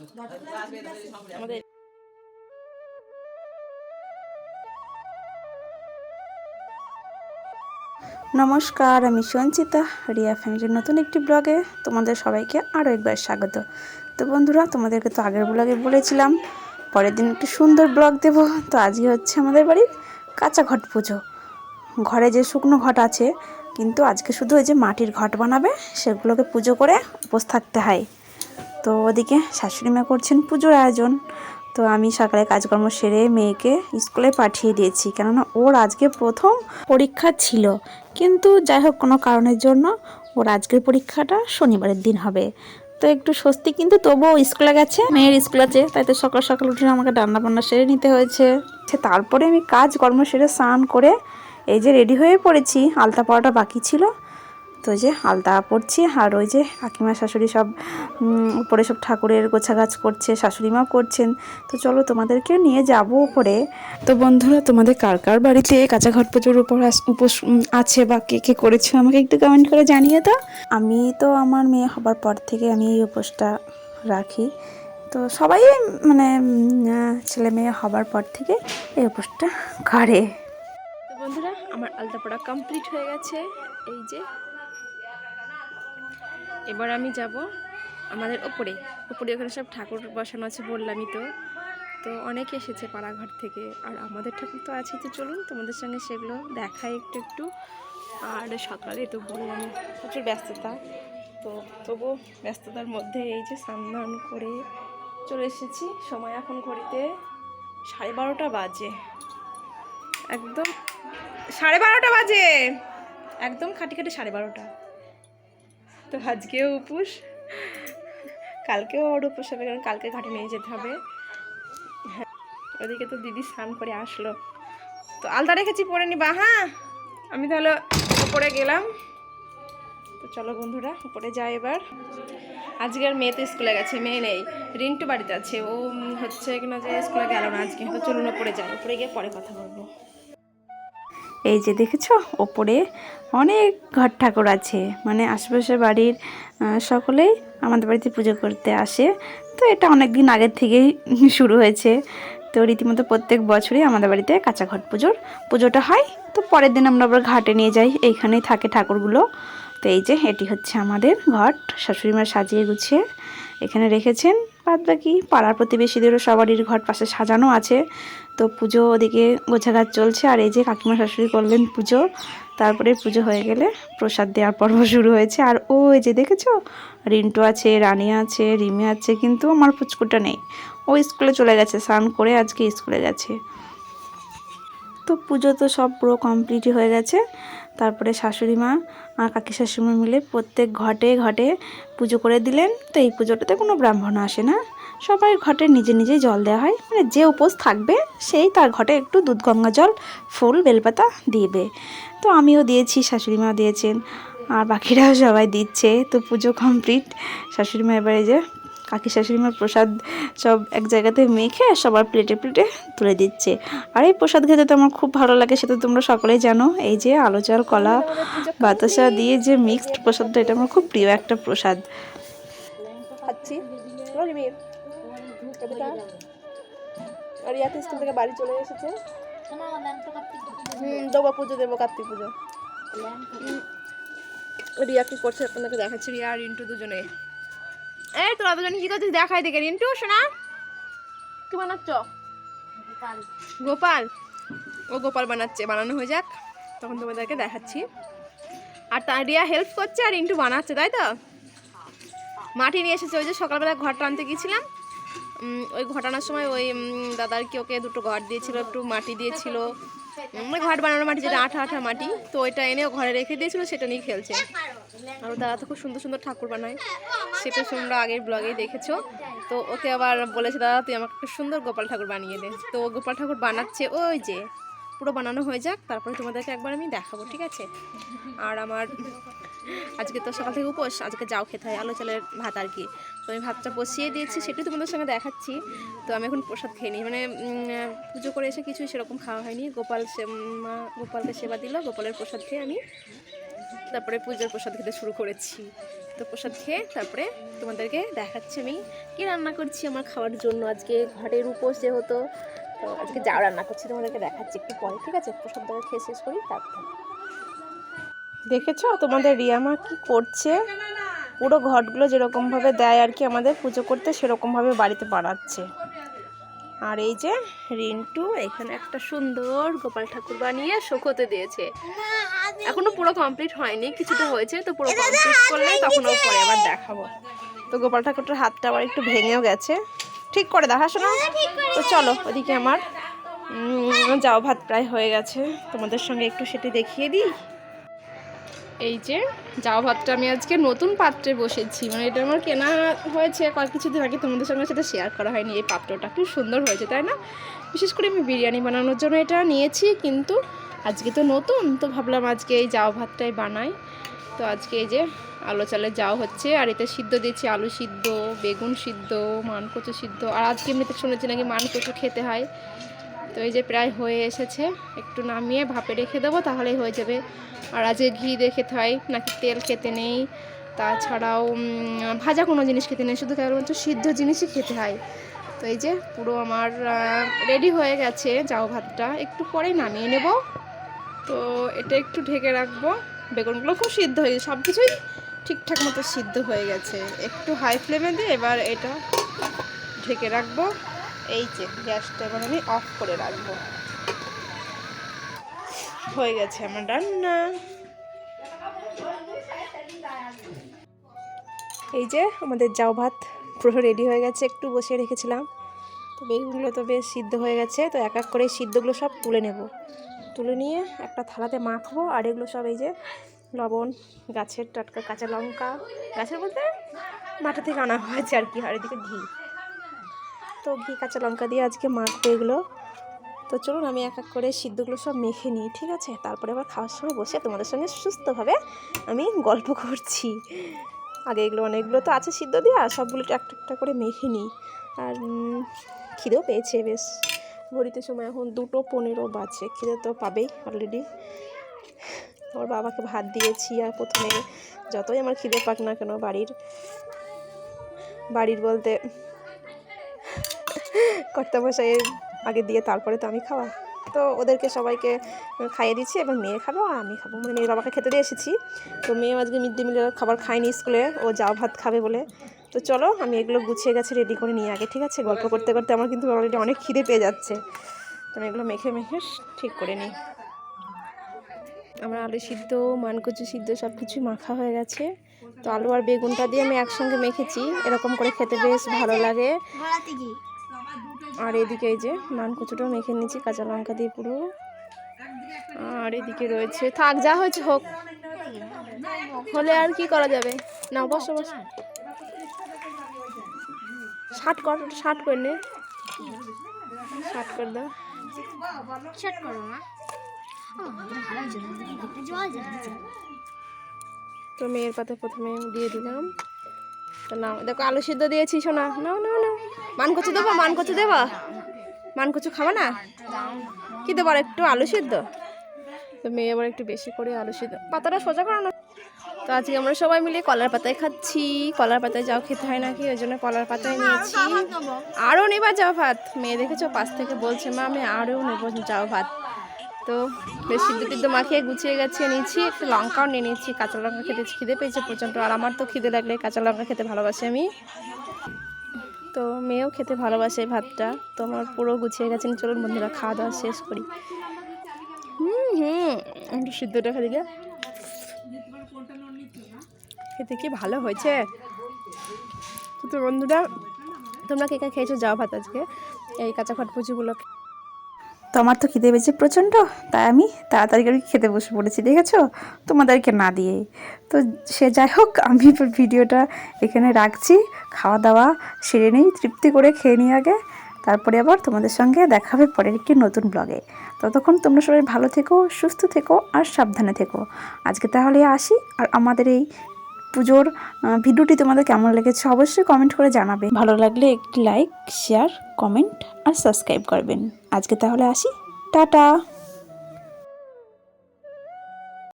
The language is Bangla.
আমাদের নমস্কার, আমি সঞ্চিতা। রিয়া ফ্যামিলির নতুন একটি ব্লগে তোমাদের সবাইকে আরও একবার স্বাগত। তো বন্ধুরা, তোমাদেরকে তো আগের ব্লগে বলেছিলাম পরের দিন একটি সুন্দর ব্লগ দেব। তো আজকে হচ্ছে আমাদের বাড়ির কাঁচা ঘট পুজো। ঘরে যে শুকনো ঘট আছে, কিন্তু আজকে শুধু ওই যে মাটির ঘট বানাবে, সেগুলোকে পুজো করে উপোস থাকতে হয়। তো ওদিকে শাশুড়ি মা করছেন পুজোর আয়োজন। তো আমি সকালে কাজকর্ম সেরে মেয়েকে স্কুলে পাঠিয়ে দিয়েছি, কেননা ওর আজকে প্রথম পরীক্ষা ছিল। কিন্তু যাই হোক, কোনো কারণের জন্য ওর আজকের পরীক্ষাটা শনিবারের দিন হবে। তো একটু স্বস্তি, কিন্তু তবুও স্কুলে গেছে, মেয়ের স্কুল আছে, তাই তো সকাল সকাল উঠে আমাকে রান্না বান্না সেরে নিতে হয়েছে। তারপরে আমি কাজকর্ম সেরে স্নান করে এই যে রেডি হয়ে পড়েছি। আলতা পড়াটা বাকি ছিল, তো যে আলতা পড়ছি। আর ওই যে কাকিমা শাশুড়ি সব উপরে সব ঠাকুরের গোছাগাছ করছে, শাশুড়িমাও করছেন। তো চলো তোমাদেরকেও নিয়ে যাব উপরে। তো বন্ধুরা, তোমাদের কার কার বাড়িতে কাঁচা ঘট পুজোর উপোস আছে, বা কে কে করেছো আমাকে একটু কমেন্ট করে জানিয়ে দাও। আমি তো আমার মেয়ে হবার পর থেকে আমি এই উপোসটা রাখি। তো সবাই মানে ছেলে মেয়ে হবার পর থেকে এই উপোসটা করে। তো বন্ধুরা, আমার আলতা পড়া কমপ্লিট হয়ে গেছে। এই যে এবার আমি যাব আমাদের ওপরে ওখানে সব ঠাকুর বসানো আছে, বললামই তো। তো অনেকে এসেছে পাড়াঘর থেকে, আর আমাদের ঠাকুর তো আছে। তো চলুন তোমাদের সঙ্গে সেগুলো দেখাই একটু একটু। আর সকালে তো বললাম প্রচুর ব্যস্ততা, তো তবু ব্যস্ততার মধ্যে এই যে স্নান করে চলে এসেছি। সময় এখন ঘড়িতে 12:30 বাজে, একদম 12:30 বাজে, একদম খাটি 12:30। তো আজকেও উপোস, কালকেও ওর উপোস হবে, কারণ কালকে ঘাটে নিয়ে যেতে হবে। হ্যাঁ, ওদিকে তো দিদি স্নান করে আসলো। তো আলতা রেখেছি, পরে নিবা। হ্যাঁ, আমি তাহলে উপরে গেলাম। তো চলো বন্ধুরা, উপরে যাই এবার। আজকে আর মেয়ে তো স্কুলে গেছে, মেয়ে নেই, রিন্টু বাড়িতে আছে। ও হচ্ছে কিনা যে স্কুলে গেল না আজকে। তো চলুন উপরে যাই, উপরে গিয়ে পরে কথা বলবো। এই যে দেখেছো, ওপরে অনেক ঘর ঠাকুর আছে, মানে আশেপাশের বাড়ির সকলেই আমাদের বাড়িতে পুজো করতে আসে। তো এটা অনেক দিন আগের থেকেই শুরু হয়েছে। তো রীতিমতো প্রত্যেক বছরই আমাদের বাড়িতে কাঁচা ঘট পুজোটা হয়। তো পরের দিন আমরা আবার ঘাটে নিয়ে যাই, এইখানেই থাকে ঠাকুরগুলো। তো এই যে এটি হচ্ছে আমাদের ঘট, শাশুড়িমা সাজিয়ে গুছিয়ে এখানে রেখেছেন। বাদ বাকি পাড়ার প্রতিবেশীদেরও সবারই ঘট পাশে সাজানো আছে। তো পুজো ওদিকে গোছাগাছ চলছে। আর এই যে কাকিমা শাশুড়ি করলেন পুজো, তারপরে পুজো হয়ে গেলে প্রসাদ দেওয়ার পর্ব শুরু হয়েছে। আর ওই যে দেখেছো, রিন্টু আছে, রানী আছে, রিমি আছে, কিন্তু আমার পুচকুটা নেই, ও স্কুলে চলে গেছে, স্নান করে আজকে স্কুলে গেছে। তো পুজো তো সব পুরো কমপ্লিটই হয়ে গেছে। তারপরে শাশুড়ি মা আর কাকি শাশুড়ি মা মিলে প্রত্যেক ঘটে ঘটে পুজো করে দিলেন। তো এই পুজোটাতে কোনো ব্রাহ্মণ আসে না, সবাই ঘটে নিজে নিজেই জল দেওয়া হয়। মানে যে উপোস থাকবে সেই তার ঘটে একটু দুধ গঙ্গা জল, ফুল, বেলপাতা দিবে। তো আমিও দিয়েছি, শাশুড়ি মাও দিয়েছেন, আর বাকিরাও সবাই দিচ্ছে। তো পুজো কমপ্লিট। শাশুড়ি মা এবারে যে কাকি শাশুড়িমার প্রসাদ সব এক জায়গাতে মেখে সবার প্লেটে প্লেটে তুলে দিচ্ছে। আর এই প্রসাদ খেতে তো আমার খুব ভালো লাগে, সেটা তোমরা সকলেই জানো। এই যে আলু চাল, কলা, বাতাসা দিয়ে যে মিক্সড প্রসাদটা, এটা আমার খুব প্রিয় একটা প্রসাদ। খাচ্ছি। আর ইয়াতে স্কুল থেকে বাড়ি চলে এসেছে। দেবো, পুজো দেবো, কার্তিক পুজো। রিয়া কি করছে আপনাকে দেখাচ্ছি। রিয়া আর রিন্টু দুজনে। এই তোরা দুজন কি করছিস দেখাই দেখে। রিন্টু শোনা, কি বানাচ্ছ? গোপাল। ও গোপাল বানাচ্ছে, বানানো হয়ে যাক তখন তোমাদেরকে দেখাচ্ছি। আর রিয়া হেল্প করছে, আর রিন্টু বানাচ্ছে, তাই তো। মাটি নিয়ে এসেছে, ওই যে সকালবেলা ঘর টানতে গিয়েছিলাম, ওই ঘটানোর সময় ওই দাদার কি ওকে দুটো ঘর দিয়েছিল, একটু মাটি দিয়েছিল, ঘাট বানানোর মাটি, যেটা আঠা আঠা মাটি। তো ওইটা এনেও ঘরে রেখে দিয়েছিল, সেটা নিয়ে খেলছে। আর দাদা তো খুব সুন্দর সুন্দর ঠাকুর বানায়, সেটা তোমরা আগের ব্লগেই দেখেছো। তো ওকে আবার বলেছে, দাদা তুই আমাকে খুব সুন্দর গোপাল ঠাকুর বানিয়ে দে। তো গোপাল ঠাকুর বানাচ্ছে, ওই যে পুরো বানানো হয়ে যাক তারপরে তোমাদেরকে একবার আমি দেখাবো, ঠিক আছে। আর আমার আজকে তো সকাল থেকে উপোস, আজকে যাও খেতে হয় আলু চালের ভাত আর কি। তো আমি ভাতটা বসিয়ে দিয়েছি, সেটাই তোমাদের সঙ্গে দেখাচ্ছি। তো আমি এখন প্রসাদ খেয়ে নিই, মানে পুজো করে এসে কিছুই সেরকম খাওয়া হয়নি। গোপালকে সেবা দিল, গোপালের প্রসাদ খেয়ে আমি তারপরে পুজোর প্রসাদ খেতে শুরু করেছি। তো প্রসাদ খেয়ে তারপরে তোমাদেরকে দেখাচ্ছি আমি কি রান্না করছি আমার খাওয়ার জন্য। আজকে ঘরের উপোস যেহেতু, তো আজকে যা রান্না করছি তোমাদেরকে দেখাচ্ছি একটু পরে, ঠিক আছে? প্রসাদটা খেয়ে শেষ করি তারপর। দেখেছো তোমাদের রিয়ামা কি করছে? পুরো ঘটগুলো যেরকমভাবে দেয় আর কি আমাদের পুজো করতে, সেরকমভাবে বাড়িতে বানাচ্ছে। আর এই যে রিন্টু এখানে একটা সুন্দর গোপাল ঠাকুর বানিয়ে শোকতে দিয়েছে। এখনো পুরো কমপ্লিট হয়নি, কিছুটা হয়েছে, তো পুরো কমপ্লিট করলে তখন ও পরে আবার দেখাবো। তো গোপাল ঠাকুরটার হাতটা আবার একটু ভেঙেও গেছে, ঠিক করে দেখাশোনা। তো চলো ওদিকে আমার যাও ভাত প্রায় হয়ে গেছে, তোমাদের সঙ্গে একটু সেটা দেখিয়ে দিই। এই যে যাও ভাতটা আমি আজকে নতুন পাত্রে বসেছি, মানে এটা আমার কেনা হয়েছে কয়েক কিছুদিন আগে, তোমাদের সঙ্গে সেটা শেয়ার করা হয়নি। এই পাত্রটা খুব সুন্দর হয়েছে তাই না? বিশেষ করে আমি বিরিয়ানি বানানোর জন্য এটা নিয়েছি, কিন্তু আজকে তো নতুন, তো ভাবলাম আজকে এই যাও ভাতটাই বানাই। তো আজকে এই যে আলো চালের যাও হচ্ছে, আর এতে সিদ্ধ দিয়েছি আলু সিদ্ধ, বেগুন সিদ্ধ, মানকচু সিদ্ধ, আর আজকে এমনিতে শুনেছি নাকি মানকচু খেতে হয়। তো এই যে প্রায় হয়ে এসেছে, একটু নামিয়ে ভাপে রেখে দেবো তাহলেই হয়ে যাবে। আর আজকে ঘি দিয়ে খেতে হয়, নাকি তেল খেতে নেই, তাছাড়াও ভাজা কোনো জিনিস খেতে নেই, শুধু কেবলমাত্র সিদ্ধ জিনিসই খেতে হয়। তো এই যে পুরো আমার রেডি হয়ে গেছে যাও ভাতটা, একটু পরেই নামিয়ে নেব। তো এটা একটু ঢেকে রাখবো, বেগুনগুলো খুব সিদ্ধ হয়ে গেছে, সব কিছুই ঠিকঠাক মতো সিদ্ধ হয়ে গেছে। একটু হাই ফ্লেমে দিয়ে এবার এটা ঢেকে রাখবো। এই যে গ্যাসটা এবার আমি অফ করে রাখবো। হয়ে গেছে আমার রান্না। এই যে আমাদের যাও ভাত পুরো রেডি হয়ে গেছে, একটু বসিয়ে রেখেছিলাম। তো বেগুনগুলো তো বেশ সিদ্ধ হয়ে গেছে, তো এক এক করে সিদ্ধগুলো সব তুলে নেব, তুলে নিয়ে একটা থালাতে মাখবো। আর এগুলো সব এই যে লবণ, গাছের টাটকা কাঁচা লঙ্কা, গাছের বলতে মাঠা থেকে আনা হয়েছে আর কি, আর এদিকে ঘি, তো ঘি কাঁচা লঙ্কা দিয়ে আজকে মাখবো এগুলো। তো চলুন আমি এক এক করে সিদ্ধগুলো সব মেখে নিই, ঠিক আছে? তারপরে আবার খাওয়ার সময় বসে তোমাদের সঙ্গে সুস্থভাবে আমি গল্প করছি। আগে এগুলো অনেকগুলো তো আছে সিদ্ধ দেওয়া, সবগুলো একটা একটা করে মেখে নিই। আর খিদেও পেয়েছে বেশ, ঘড়িতে সময় এখন 2:15 বাজে, খিদে তো পাবেই অলরেডি। ওর বাবাকে ভাত দিয়েছি, আর প্রথমে যতই আমার খিদে পাক না কেন বাড়ির বলতে কর্তামশাইয়ের আগে দিয়ে তারপরে তো আমি খাওয়া। তো ওদেরকে সবাইকে খাইয়ে দিচ্ছি, এবং মেয়ে খাবো আর আমি খাবো, মানে মেয়ের বাবাকে খেতে দিয়ে এসেছি। তো মেয়ে আজকে মিড ডে মিলের খাবার খায়নি স্কুলে, ও যাও ভাত খাবে বলে। তো চলো আমি এগুলো গুছিয়ে গেছে রেডি করে নিয়ে আগে, ঠিক আছে? গল্প করতে করতে আমার কিন্তু অলরেডি অনেক খিদে পেয়ে যাচ্ছে, তো আমি এগুলো মেখে ঠিক করে নিই। আমার আলু সিদ্ধ, মানকচু সিদ্ধ সব কিছুই মাখা হয়ে গেছে। তো আলু আর বেগুনটা দিয়ে আমি একসঙ্গে মেখেছি, এরকম করে খেতে বেশ ভালো লাগে। আর এদিকে এই যে মানকচুটাও মেখে নিয়েছি কাঁচা লঙ্কা দিয়ে পুরো। আর এদিকে রয়েছে, থাক যা হয়েছে হোক, হলে আর কি করা যাবে। না বসো বসো, শার্ট করে নে, শার্ট করে দাও। তো মেয়ের পাতে প্রথমে দিয়ে দিলাম। তো নাও দেখো আলু সিদ্ধ দিয়েছি, শোনা নাও নাও নাও। মানকচু দেবো, মানকচু খাবা না? কি দেবো আর একটু আলু সিদ্ধ? তো মেয়ে আবার একটু বেশি করে আলু সিদ্ধ, পাতাটা সোজা করানো। তো আজকে আমরা সবাই মিলে কলার পাতায় খাচ্ছি, কলার পাতায় যাও খেতে হয় নাকি, ওই জন্য কলার পাতায় নিয়েছি। আরও নেবা যাও ভাত, মেয়ে দেখেছো পাশ থেকে বলছে মা আমি আরও নেবো যাও ভাত। তো বেশ সিদ্ধ টিদ্ধ মাখিয়ে গুছিয়ে গেছে নিয়েছি, একটু লঙ্কাও নিয়ে নিয়েছি, কাঁচা লঙ্কা খেতে খিদে পেয়েছে প্রচণ্ড, আর আমার তো খিদে লাগলে কাঁচা লঙ্কা খেতে ভালোবাসি আমি, তো মেয়েও খেতে ভালোবাসে ভাতটা। তো আমার পুরো গুছিয়ে গেছেন, চলুন বন্ধুরা খাওয়া দাওয়া শেষ করি। একটু সিদ্ধটা খেয়ে দিলে খেতে কি ভালো হয়েছে। তো বন্ধুরা তোমরা কে কে খেয়েছো যাও ভাত আজকে এই কাঁচা খট পুজোগুলো? তো আমার তো খিদে পেয়েছে প্রচণ্ড, তাই আমি তাড়াতাড়ি করে খেতে বসে পড়েছি, দেখেছো? তোমাদেরকে না দিয়েই। তো সে যাই হোক, আমি ভিডিওটা এখানে রাখছি, খাওয়া দাওয়া সেরে নিই, তৃপ্তি করে খেয়ে নিই আগে, তারপরে আবার তোমাদের সঙ্গে দেখা হবে পরের একটি নতুন ব্লগে। ততক্ষণ তোমরা সবাই ভালো থেকো, সুস্থ থেকো, আর সাবধানে থেকো। আজকে তাহলে আসি, আর আমাদের এই পুজোর ভিডিওটি তোমাদের কেমন লেগেছে অবশ্যই কমেন্ট করে জানাবে। ভালো লাগলে একটি লাইক, শেয়ার, কমেন্ট আর সাবস্ক্রাইব করবেন। আজকে তাহলে আসি, টাটা।